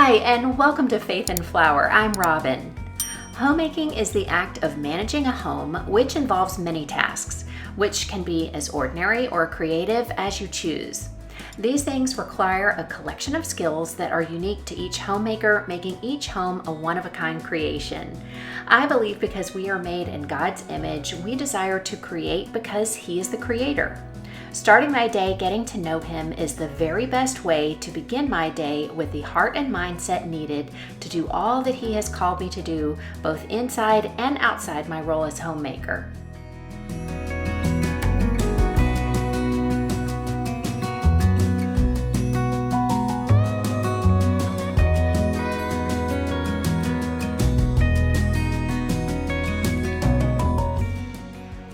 Hi, and welcome to Faith and Flower. I'm Robin. Homemaking is the act of managing a home, which involves many tasks, which can be as ordinary or creative as you choose. These things require a collection of skills that are unique to each homemaker, making each home a one-of-a-kind creation. I believe because we are made in God's image, we desire to create because He is the creator. Starting my day getting to know Him is the very best way to begin my day with the heart and mindset needed to do all that He has called me to do, both inside and outside my role as homemaker.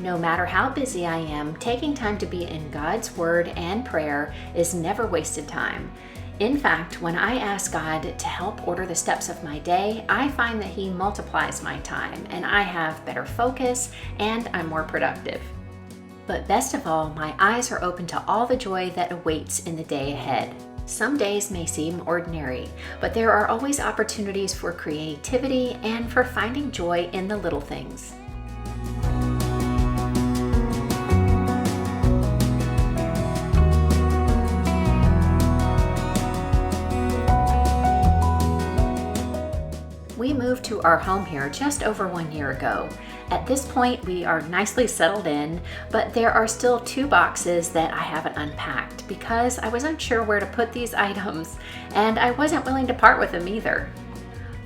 No matter how busy I am, taking time to be in God's Word and prayer is never wasted time. In fact, when I ask God to help order the steps of my day, I find that He multiplies my time and I have better focus and I'm more productive. But best of all, my eyes are open to all the joy that awaits in the day ahead. Some days may seem ordinary, but there are always opportunities for creativity and for finding joy in the little things. We moved to our home here just over 1 year ago. At this point, we are nicely settled in, but there are still 2 boxes that I haven't unpacked because I was unsure where to put these items, and I wasn't willing to part with them either.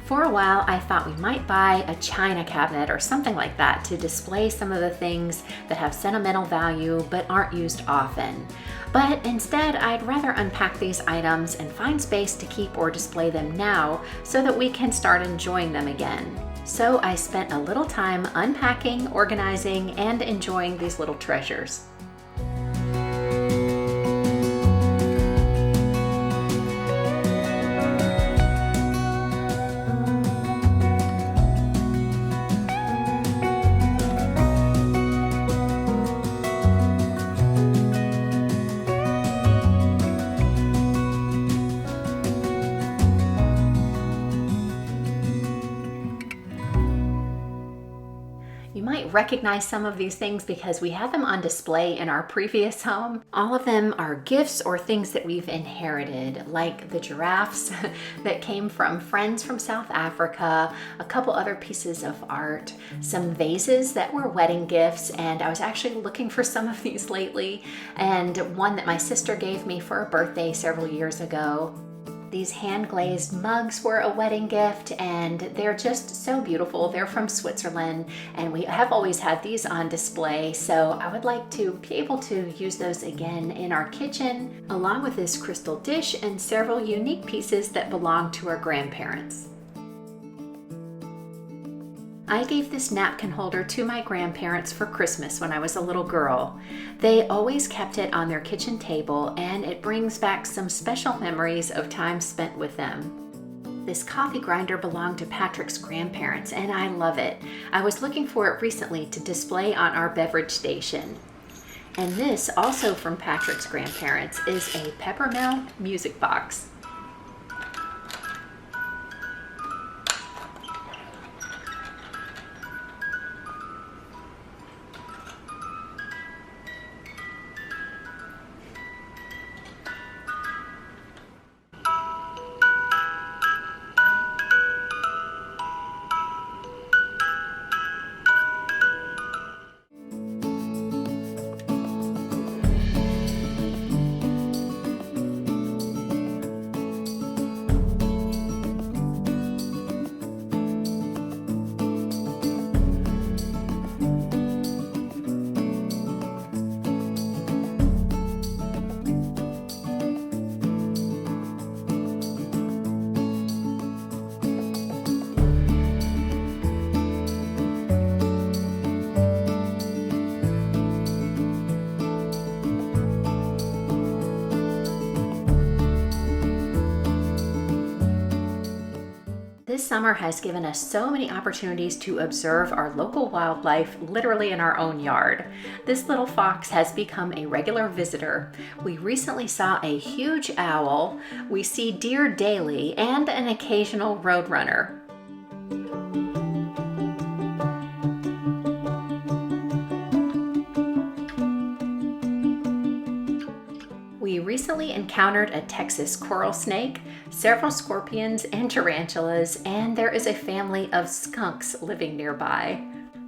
For a while, I thought we might buy a china cabinet or something like that to display some of the things that have sentimental value but aren't used often. But instead, I'd rather unpack these items and find space to keep or display them now so that we can start enjoying them again. So I spent a little time unpacking, organizing, and enjoying these little treasures. You might recognize some of these things because we had them on display in our previous home. All of them are gifts or things that we've inherited, like the giraffes that came from friends from South Africa, a couple other pieces of art, some vases that were wedding gifts, and I was actually looking for some of these lately, and one that my sister gave me for a birthday several years ago. These hand-glazed mugs were a wedding gift, and they're just so beautiful. They're from Switzerland, and we have always had these on display, so I would like to be able to use those again in our kitchen, along with this crystal dish and several unique pieces that belong to our grandparents. I gave this napkin holder to my grandparents for Christmas when I was a little girl. They always kept it on their kitchen table, and it brings back some special memories of time spent with them. This coffee grinder belonged to Patrick's grandparents, and I love it. I was looking for it recently to display on our beverage station. And this, also from Patrick's grandparents, is a peppermill music box. This summer has given us so many opportunities to observe our local wildlife literally in our own yard. This little fox has become a regular visitor. We recently saw a huge owl, we see deer daily, and an occasional roadrunner. We recently encountered a Texas coral snake, several scorpions and tarantulas, and there is a family of skunks living nearby.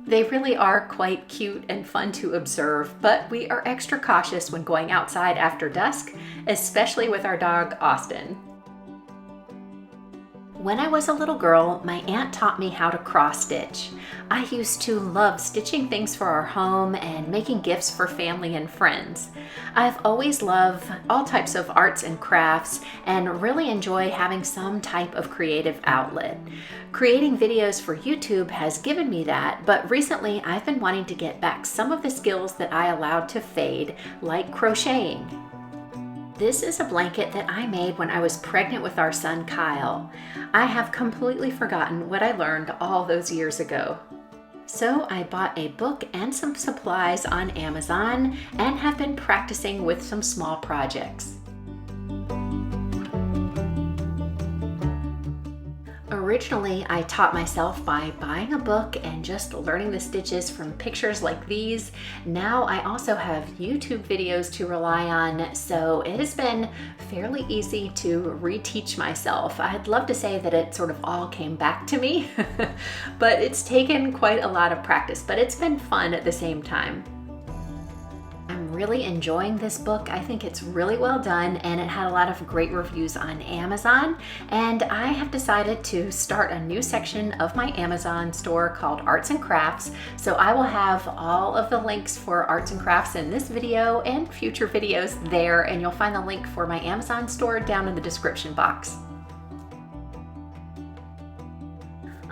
They really are quite cute and fun to observe, but we are extra cautious when going outside after dusk, especially with our dog Austin. When I was a little girl, my aunt taught me how to cross stitch. I used to love stitching things for our home and making gifts for family and friends. I've always loved all types of arts and crafts and really enjoy having some type of creative outlet. Creating videos for YouTube has given me that, but recently I've been wanting to get back some of the skills that I allowed to fade, like crocheting. This is a blanket that I made when I was pregnant with our son Kyle. I have completely forgotten what I learned all those years ago. So I bought a book and some supplies on Amazon and have been practicing with some small projects. Originally, I taught myself by buying a book and just learning the stitches from pictures like these. Now I also have YouTube videos to rely on, so it has been fairly easy to reteach myself. I'd love to say that it sort of all came back to me, but it's taken quite a lot of practice, but it's been fun at the same time. I'm really enjoying this book. I think it's really well done and it had a lot of great reviews on Amazon, and I have decided to start a new section of my Amazon store called Arts and Crafts. So I will have all of the links for arts and crafts in this video and future videos there, and you'll find the link for my Amazon store down in the description box.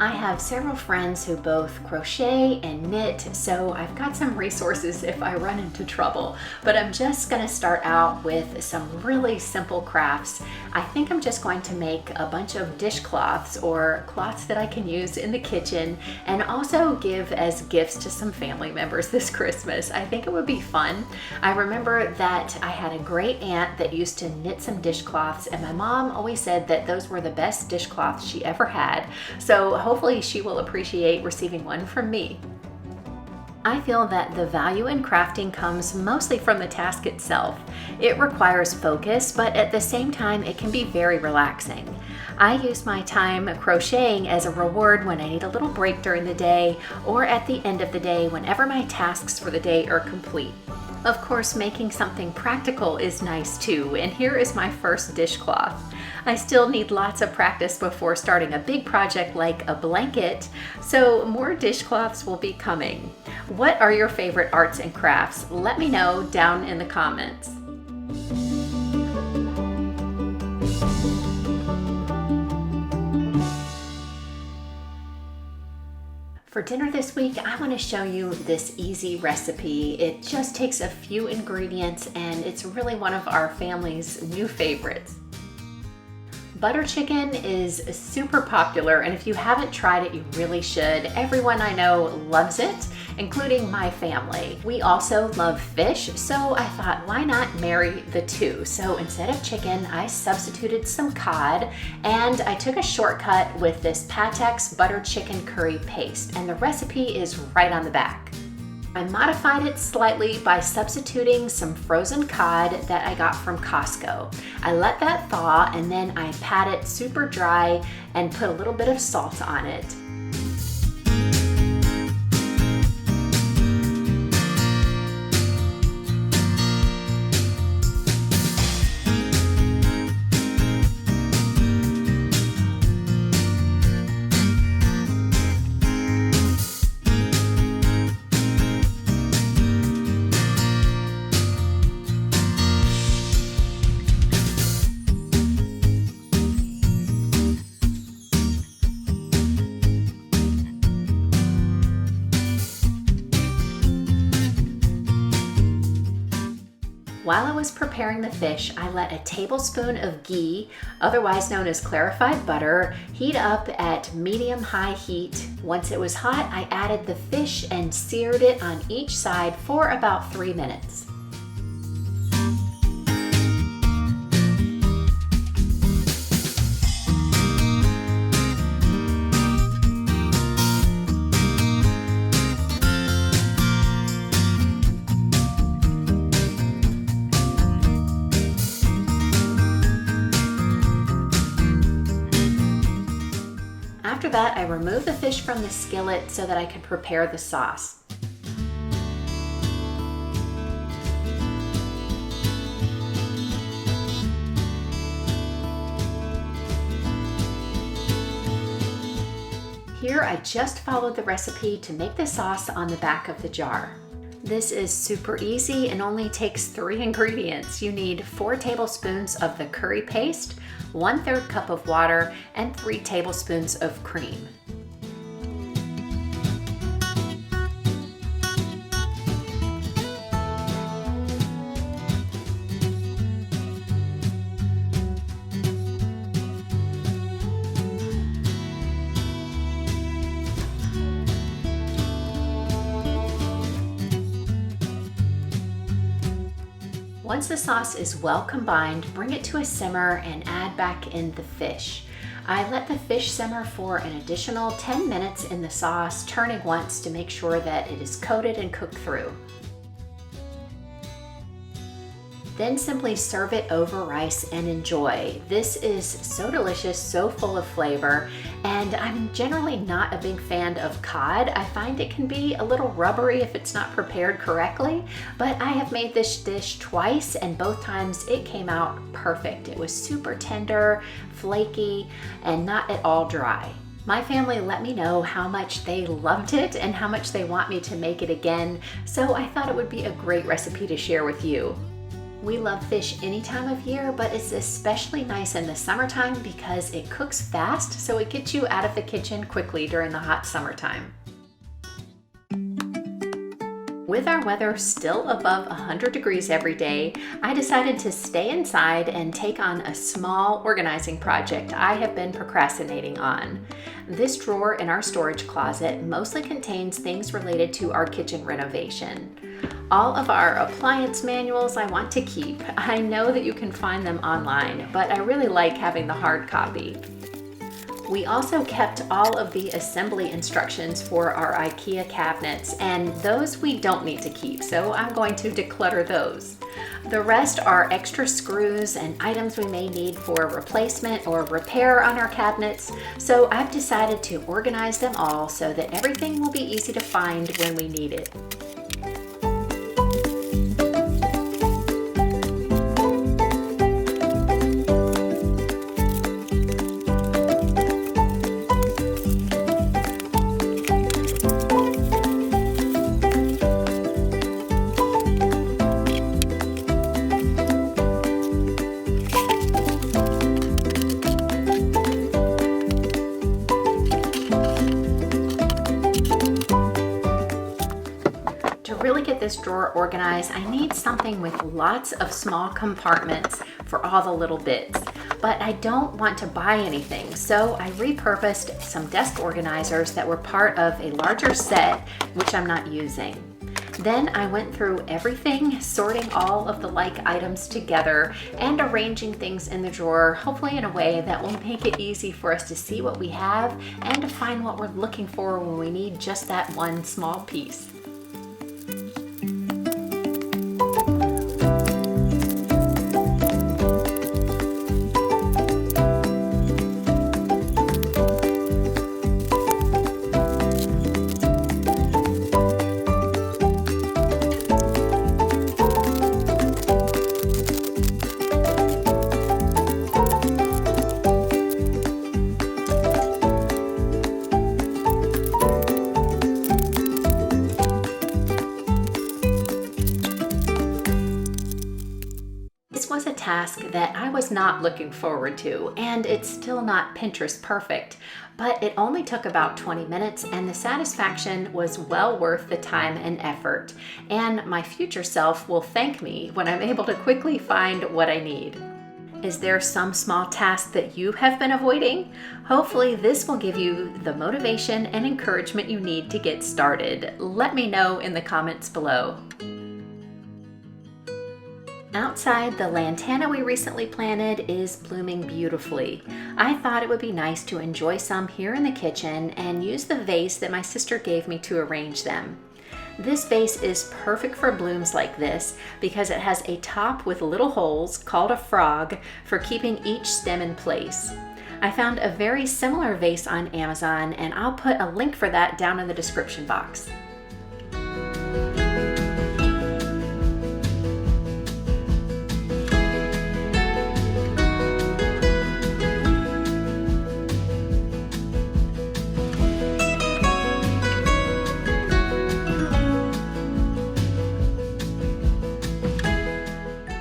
I have several friends who both crochet and knit, so I've got some resources if I run into trouble. But I'm just going to start out with some really simple crafts. I think I'm just going to make a bunch of dishcloths or cloths that I can use in the kitchen and also give as gifts to some family members this Christmas. I think it would be fun. I remember that I had a great aunt that used to knit some dishcloths, and my mom always said that those were the best dishcloths she ever had. So hopefully she will appreciate receiving one from me. I feel that the value in crafting comes mostly from the task itself. It requires focus, but at the same time, it can be very relaxing. I use my time crocheting as a reward when I need a little break during the day or at the end of the day whenever my tasks for the day are complete. Of course, making something practical is nice too, and here is my first dishcloth. I still need lots of practice before starting a big project like a blanket, so more dishcloths will be coming. What are your favorite arts and crafts? Let me know down in the comments. For dinner this week, I want to show you this easy recipe. It just takes a few ingredients and it's really one of our family's new favorites. Butter chicken is super popular, and if you haven't tried it, you really should. Everyone I know loves it, including my family. We also love fish, so I thought, why not marry the two? So instead of chicken, I substituted some cod, and I took a shortcut with this Patex butter chicken curry paste, and the recipe is right on the back. I modified it slightly by substituting some frozen cod that I got from Costco. I let that thaw and then I pat it super dry and put a little bit of salt on it. While I was preparing the fish, I let a tablespoon of ghee, otherwise known as clarified butter, heat up at medium-high heat. Once it was hot, I added the fish and seared it on each side for about 3 minutes. After that, I removed the fish from the skillet so that I could prepare the sauce. Here, I just followed the recipe to make the sauce on the back of the jar. This is super easy and only takes 3 ingredients. You need 4 tablespoons of the curry paste, 1/3 cup of water, and 3 tablespoons of cream. Once the sauce is well combined, bring it to a simmer and add back in the fish. I let the fish simmer for an additional 10 minutes in the sauce, turning once to make sure that it is coated and cooked through. Then simply serve it over rice and enjoy. This is so delicious, so full of flavor, and I'm generally not a big fan of cod. I find it can be a little rubbery if it's not prepared correctly, but I have made this dish twice and both times it came out perfect. It was super tender, flaky, and not at all dry. My family let me know how much they loved it and how much they want me to make it again, so I thought it would be a great recipe to share with you. We love fish any time of year, but it's especially nice in the summertime because it cooks fast, so it gets you out of the kitchen quickly during the hot summertime. With our weather still above 100 degrees every day, I decided to stay inside and take on a small organizing project I have been procrastinating on. This drawer in our storage closet mostly contains things related to our kitchen renovation. All of our appliance manuals I want to keep. I know that you can find them online, but I really like having the hard copy. We also kept all of the assembly instructions for our IKEA cabinets, and those we don't need to keep, so I'm going to declutter those. The rest are extra screws and items we may need for replacement or repair on our cabinets, so I've decided to organize them all so that everything will be easy to find when we need it. Get this drawer organized, I need something with lots of small compartments for all the little bits, but I don't want to buy anything, so I repurposed some desk organizers that were part of a larger set which I'm not using. Then I went through everything, sorting all of the like items together and arranging things in the drawer, hopefully in a way that will make it easy for us to see what we have and to find what we're looking for when we need just that one small piece. task that I was not looking forward to, and it's still not Pinterest perfect, but it only took about 20 minutes and the satisfaction was well worth the time and effort. And my future self will thank me when I'm able to quickly find what I need. Is there some small task that you have been avoiding? Hopefully this will give you the motivation and encouragement you need to get started. Let me know in the comments below. Outside, the lantana we recently planted is blooming beautifully. I thought it would be nice to enjoy some here in the kitchen and use the vase that my sister gave me to arrange them. This vase is perfect for blooms like this because it has a top with little holes called a frog for keeping each stem in place. I found a very similar vase on Amazon, and I'll put a link for that down in the description box.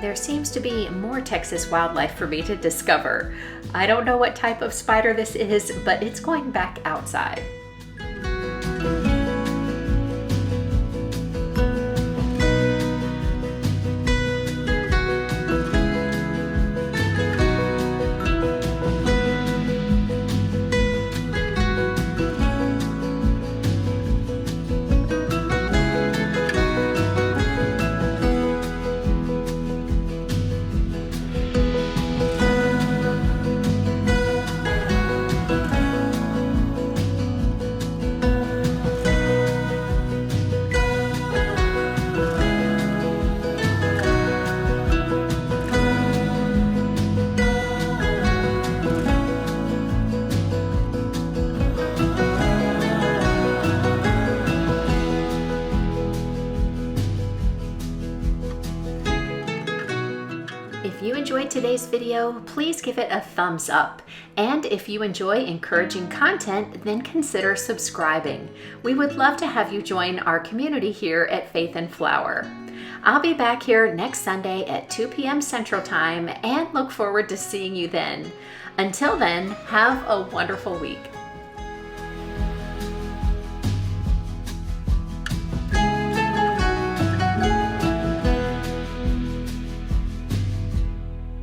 There seems to be more Texas wildlife for me to discover. I don't know what type of spider this is, but it's going back outside. If you enjoyed today's video, please give it a thumbs up. And if you enjoy encouraging content, then consider subscribing. We would love to have you join our community here at Faith and Flower. I'll be back here next Sunday at 2 p.m. Central Time and look forward to seeing you then. Until then, have a wonderful week.